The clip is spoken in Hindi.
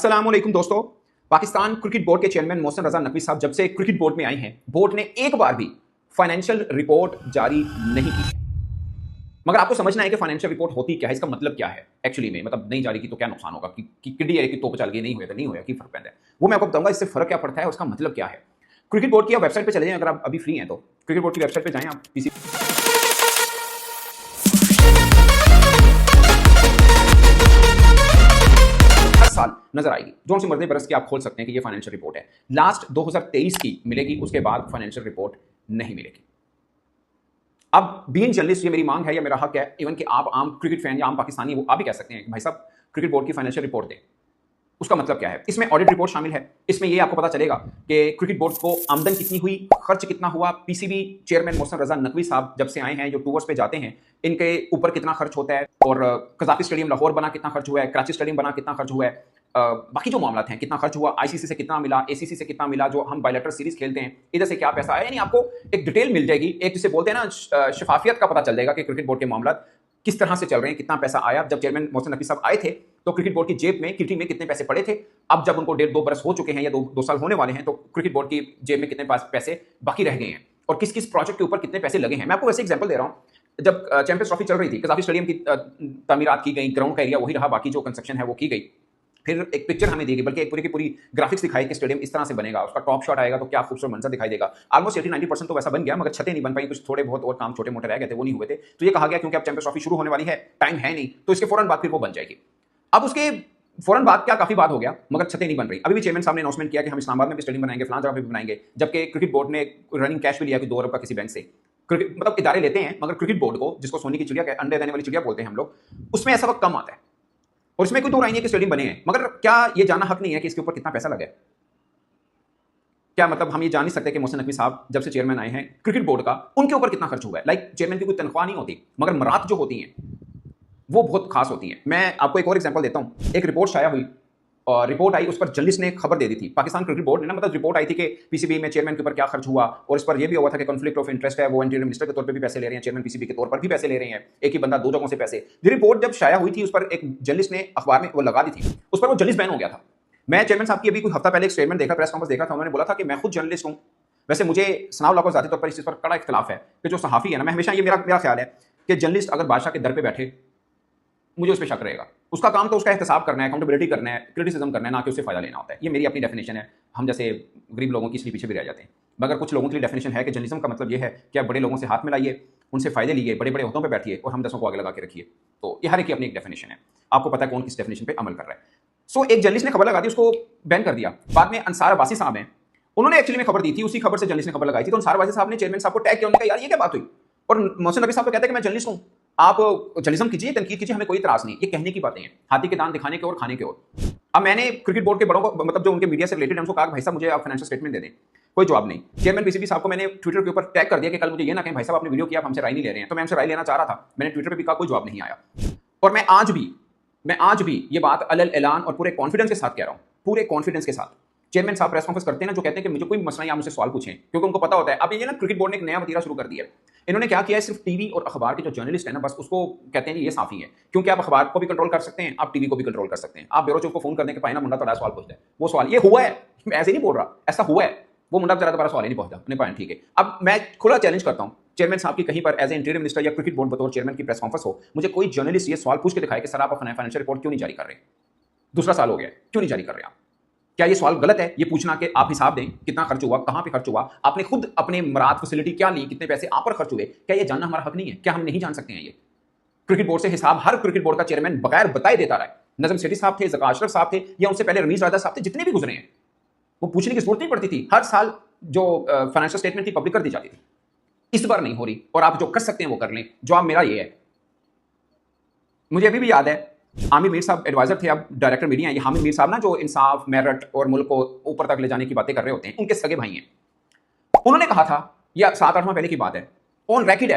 अस्सलामुअलैकुम दोस्तों। पाकिस्तान क्रिकेट बोर्ड के चेयरमैन मोहसिन रजा नकवी साहब जब से क्रिकेट बोर्ड में आए हैं, बोर्ड ने एक बार भी फाइनेंशियल रिपोर्ट जारी नहीं की है। मगर आपको समझना है कि फाइनेंशियल रिपोर्ट होती क्या है, इसका मतलब क्या है एक्चुअली में। मतलब नहीं जारी की तो क्या नुकसान होगा कि किड्डी है कि तोप चल गई, नहीं हुआ तो नहीं हुआ, की फर्क पैदा है वो मैं आपको बताऊंगा। इससे फर्क क्या पड़ता है, उसका मतलब क्या है। क्रिकेट बोर्ड की आप वेबसाइट पर चले जाएं, अगर आप अभी फ्री हैं तो क्रिकेट बोर्ड की वेबसाइट पर जाएं आप पीसी साल नजर आएगी। जोन सी मर्जी बरस की आप खोल सकते हैं कि ये फाइनेंशियल रिपोर्ट है। लास्ट 2023 की मिलेगी, उसके बाद फाइनेंशियल रिपोर्ट नहीं मिलेगी। अब बीइंग जर्नलिस्ट ये मेरी मांग है या मेरा हक है, इवन कि आप आम क्रिकेट फैन या आम पाकिस्तानी वो आप भी कह सकते हैं कि भाई साहब क्रिकेट बोर्ड की फाइनेंशियल रिपोर्ट दें। उसका मतलब क्या है, इसमें ऑडिट रिपोर्ट शामिल है। इसमें ये आपको पता चलेगा कि क्रिकेट बोर्ड को आमदन कितनी हुई, खर्च कितना हुआ। पीसीबी चेयरमैन मोहसिन रजा नकवी साहब जब से आए हैं, जो टूर्स पे जाते हैं, इनके ऊपर कितना खर्च होता है, और कजाफी स्टेडियम लाहौर बना कितना खर्च हुआ है, कराची स्टेडियम बना कितना खर्च हुआ है, बाकी जो मामला हैं कितना खर्च हुआ, आईसीसी से कितना मिला, एसीसी से कितना मिला, जो हम बायलैटरल सीरीज खेलते हैं इधर से क्या पैसा आया। यानी आपको एक डिटेल मिल जाएगी, एक जिसे बोलते हैं ना शफाफियत का पता चल जाएगा कि क्रिकेट बोर्ड के मामला किस तरह से चल रहे हैं, कितना पैसा आया। जब चेयरमैन मोहसिन नकवी साहब आए थे तो क्रिकेट बोर्ड की जेब में किटी में कितने पैसे पड़े थे, अब जब उनको 1.5-2 बरस हो चुके हैं या दो साल होने वाले हैं, तो क्रिकेट बोर्ड की जेब में कितने पैसे बाकी रह गए हैं और किस किस प्रोजेक्ट के ऊपर कितने पैसे लगे हैं। मैं आपको वैसे एग्जांपल दे रहा हूं। जब चैंपियंस ट्रॉफी चल रही थी, कजाफी स्टेडियम की तामीरात की गई, ग्राउंड का एरिया वही रहा, बाकी जो कंस्ट्रक्शन है वो की गई। फिर एक पिक्चर हमें दी गई, बल्कि एक पूरी की पूरी ग्राफिक्स दिखाई कि स्टेडियम इस तरह से बनेगा, उसका टॉप शॉट आएगा तो क्या खूबसूरत मंजर दिखाई देगा। ऑलमोस्ट 80-90% तो वैसा बन गया, मगर छतें नहीं बन पाई, कुछ थोड़े बहुत और काम छोटे मोटे रह गए थे, वो नहीं हुए थे। तो ये कहा गया क्योंकि अब चैंपियंस ट्रॉफी शुरू होने वाली है, टाइम है नहीं, तो इसके फौरन बाद फिर वो बन जाएगी। अब उसके फौरन बाद क्या काफी बात हो गया, मगर छतें नहीं बन रही। अभी भी चेयरमैन साहब ने अनाउंसमेंट किया कि हम इस्लामाबाद में भी स्टेडियम बनाएंगे, फलां जगह पे भी बनाएंगे, जबकि क्रिकेट बोर्ड ने रनिंग कैश भी लिया कि 2 अरब का किसी बैंक से। क्रिकेट मतलब इदारे लेते हैं, मगर क्रिकेट बोर्ड को, जिसको सोने की चिड़िया, अंडे देने वाली चिड़िया बोलते हैं हम लोग, उसमें ऐसा वक्त कम आता है। और इसमें कोई दो राय नहीं है कि स्टेडियम बने हैं, मगर क्या ये जानना हक नहीं है कि इसके ऊपर कितना पैसा लगा है। क्या मतलब हम ये जान नहीं सकते कि मोहसिन नकवी साहब जब से चेयरमैन आए हैं क्रिकेट बोर्ड का, उनके ऊपर कितना खर्च हुआ है। लाइक चेयरमैन की कोई तनख्वाह नहीं होती, मगर मरात जो होती हैं वो बहुत खास होती हैं। मैं आपको एक और एग्जांपल देता हूं। एक रिपोर्ट शाया हुई और रिपोर्ट आई, उस पर जर्नलिस्ट ने खबर दे दी थी, पाकिस्तान क्रिकेट बोर्ड ने ना, मतलब रिपोर्ट आई थी कि पीसीबी में चेयरमैन के ऊपर क्या खर्च हुआ, और इस पर यह भी हुआ था कि कॉन्फ्लिक्ट ऑफ इंटरेस्ट है, वो इंटीरियर मिनिस्टर के तौर पर भी पैसे ले रहे हैं, चेयरमैन पीसीबी के तौर पर भी पैसे ले रहे हैं, एक ही बंदा 2 जगहों से पैसे। ये रिपोर्ट जब शाया हुई थी, उस पर एक जर्नलिस्ट ने अखबार में वो लगा दी थी, उस पर वो जर्नलिस्ट बैन हो गया था। मैं चेयरमैन साहब की अभी कुछ हफ्ता पहले एक स्टेटमेंट देखा, प्रेस कॉन्फ्रेंस देखा था, उन्होंने बोला था कि मैं खुद जर्नलिस्ट हूं। वैसे मुझे सनाउल्लाह को ज़ाती तौर पर इस चीज़ पर कड़ा इख्तिलाफ है कि जो सहाफ़ी है ना, मैं हमेशा ये मेरा ख्याल है कि जर्नलिस्ट अगर बादशाह के दर पे बैठे, मुझे उस पर शक रहेगा। उसका काम तो उसका एहतसाब करना है, अकाउंटेबिलिटी करना है, क्रिटिसिज्म करना है, ना कि उससे फ़ायदा लेना होता है। ये मेरी अपनी डेफिनेशन है। हम जैसे गरीब लोगों की इसलिए पीछे भी रह जाते हैं। मगर कुछ लोगों की डेफिनेशन है कि जर्नलिज्म का मतलब ये है कि आप बड़े लोगों से हाथ मिलाइए, उनसे फ़ायदे लीजिए, बड़े बड़े ओहदों पर बैठिए और हम 10 को आगे लगा के रखिए। तो ये हर एक की अपनी एक डेफिनेशन है, आपको पता है कौन किस डेफिनेशन पर अमल कर रहा है। सो एक जर्नलिस्ट ने खबर लगा दी, उसको बैन कर दिया। बाद में अंसार अब्बासी साहब हैं, उन्होंने एक्चुअली में खबर दी थी, उसी खबर से जर्नलिस्ट ने खबर लगाई थी। तो अंसार अब्बासी साहब ने चेयरमैन साहब को टैग किया, उन्होंने कहा यार ये क्या बात हुई। और मोहसिन नकवी साहब तो कहते हैं कि मैं जर्नलिस्ट हूं, आप जर्नलिज्म कीजिए, तनकीद कीजिए, हमें कोई इतराज नहीं। ये कहने की बातें हैं, हाथी के दांत दिखाने के और खाने के और। अब मैंने क्रिकेट बोर्ड के बड़ों को, मतलब जो उनके मीडिया से रिलेटेड है, उनको कहा भाई साहब मुझे आप फाइनेंशियल स्टेटमेंट दे दें, कोई जवाब नहीं। चेयरमैन पीसीबी साहब को मैंने ट्विटर के ऊपर टैग कर दिया कि कल मुझे ये ना कहें भाई साहब आपने वीडियो किया, आप हमसे राय नहीं ले रहे हैं। तो मैं हमसे राय लेना चाह रहा था, मैंने ट्विटर पर भी कहा, कोई जवाब नहीं आया। और मैं आज भी ये बात अलल ऐलान और पूरे कॉन्फिडेंस के साथ कह रहा हूं, पूरे कॉन्फिडेंस के साथ। चेयरमैन साहब प्रेस कॉन्फ्रेंस करते हैं ना, जो कहते हैं कि मुझे कोई मसला नहीं, आप मुझसे सवाल पूछें, क्योंकि उनको पता होता है। अब ये ना क्रिकेट बोर्ड ने एक नया वतीरा शुरू कर दिया है। इन्होंने क्या किया है, सिर्फ टीवी और अखबार के जो जर्नलिस्ट है ना, बस उसको कहते हैं ये साफी है, क्योंकि आप अखबार को भी कंट्रोल कर सकते हैं, आप टीवी को भी कंट्रोल कर सकते हैं। आप ब्यूरो चीफ को फोन कर दें कि पाइना मुंडा तो सवाल पूछता है, वो सवाल ये हुआ है, मैं ऐसे नहीं बोल रहा, ऐसा हुआ है, वो मुंडा बेचारा दोबारा सवाल ही नहीं पहुंचता, नहीं पाया, ठीक है। अब मैं खुला चैलेंज करता हूं चेयरमैन साहब की, कहीं पर एज ए इंटीरियर मिनिस्टर या क्रिकेट बोर्ड बतौर चेयरमैन की प्रेस कॉन्फ्रेंस हो, मुझे कोई जर्नलिस्ट ये सवाल पूछ के दिखाए कि सर आप फाइनेंशियल रिपोर्ट क्यों नहीं जारी कर रहे, दूसरा साल हो गया, क्यों नहीं जारी कर रहे आप। क्या ये सवाल गलत है ये पूछना कि आप हिसाब दें कितना खर्च हुआ, कहां पे खर्च हुआ, आपने खुद अपने मराद फैसिलिटी क्या ली, कितने पैसे आप पर खर्च हुए, क्या ये जानना हमारा हक नहीं है? क्या हम नहीं जान सकते हैं? ये क्रिकेट बोर्ड से हिसाब हर क्रिकेट बोर्ड का चेयरमैन बगैर बताए देता रहा है। नजम सेठी साहब थे, ज़का अशरफ साहब थे, या उनसे पहले रमीज राजा साहब थे, जितने भी गुजरे हैं, वो पूछने की जरूरत नहीं पड़ती थी। हर साल जो फाइनेंशियल स्टेटमेंट थी पब्लिक कर दी जाती थी। इस बार नहीं हो रही, और आप जो कर सकते हैं वो कर लें। जवाब मेरा ये है। मुझे अभी भी याद है, आमिर मीर साहब एडवाइजर थे, अब डायरेक्टर मीडिया हैं। ये हामिद मीर साहब ना, जो इंसाफ, मेरिट और मुल्क को ऊपर तक ले जाने की बातें कर रहे होते हैं, उनके सगे भाई हैं। उन्होंने कहा था, यह 7-8 माह पहले की बात है, ऑन रैकेट है